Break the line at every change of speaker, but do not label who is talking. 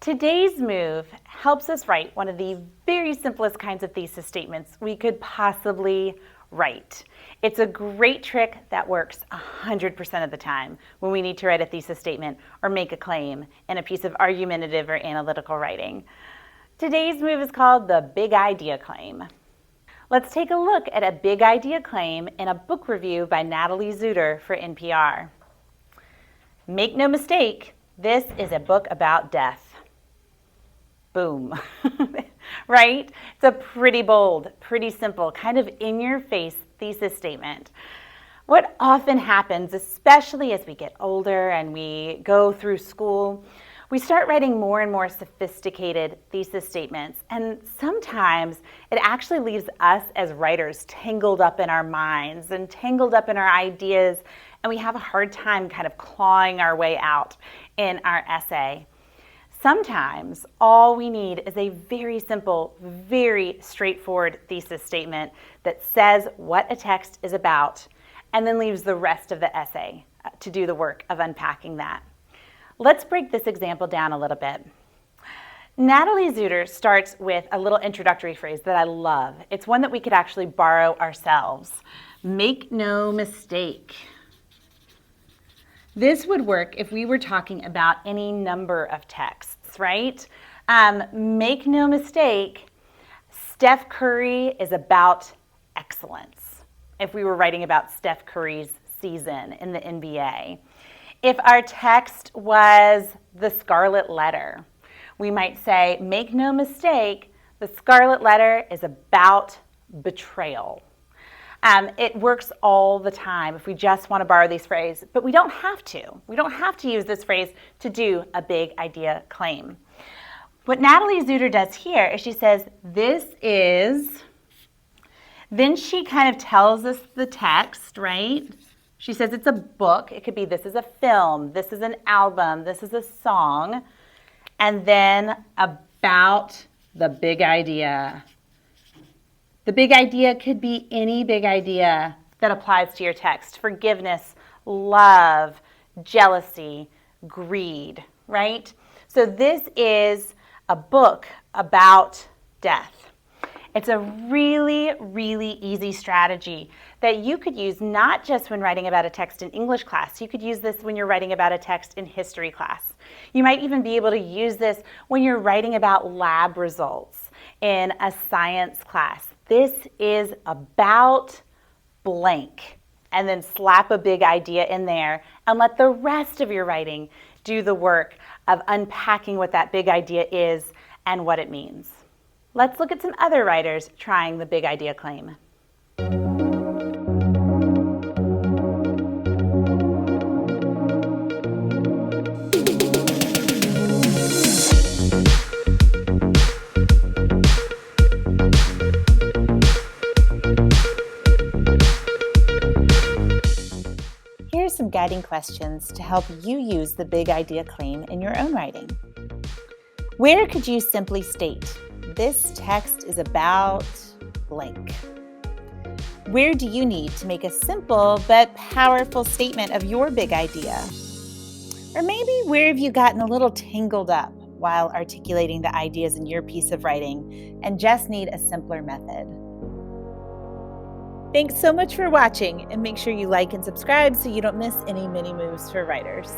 Today's move helps us write one of the very simplest kinds of thesis statements we could possibly write. It's a great trick that works 100% of the time when we need to write a thesis statement or make a claim in a piece of argumentative or analytical writing. Today's move is called the big idea claim. Let's take a look at a big idea claim in a book review by Natalie Zuter for NPR. Make no mistake, this is a book about death. Boom, right? It's a pretty bold, pretty simple, kind of in-your-face thesis statement. What often happens, especially as we get older and we go through school, we start writing more and more sophisticated thesis statements, and sometimes it actually leaves us as writers tangled up in our minds and tangled up in our ideas, and we have a hard time kind of clawing our way out in our essay. Sometimes all we need is a very simple, very straightforward thesis statement that says what a text is about and then leaves the rest of the essay to do the work of unpacking that. Let's break this example down a little bit. Natalie Zuter starts with a little introductory phrase that I love. It's one that we could actually borrow ourselves. Make no mistake. This would work if we were talking about any number of texts, right? Make no mistake, Steph Curry is about excellence. If we were writing about Steph Curry's season in the NBA. If our text was the Scarlet Letter, we might say, make no mistake, the Scarlet Letter is about betrayal. It works all the time if we just want to borrow these phrases, but we don't have to. We don't have to use this phrase to do a big idea claim. What Natalie Zuter does here is she says, this is, then she kind of tells us the text, right? She says it's a book. It could be this is a film, this is an album, this is a song, and then about the big idea. The big idea could be any big idea that applies to your text. Forgiveness, love, jealousy, greed, right? So this is a book about death. It's a really, really easy strategy that you could use not just when writing about a text in English class. You could use this when you're writing about a text in history class. You might even be able to use this when you're writing about lab results in a science class. This is about blank, and then slap a big idea in there and let the rest of your writing do the work of unpacking what that big idea is and what it means. Let's look at some other writers trying the big idea claim. Here's some guiding questions to help you use the big idea claim in your own writing. Where could you simply state, this text is about blank? Where do you need to make a simple but powerful statement of your big idea? Or maybe where have you gotten a little tangled up while articulating the ideas in your piece of writing and just need a simpler method? Thanks so much for watching, and make sure you like and subscribe so you don't miss any mini moves for writers.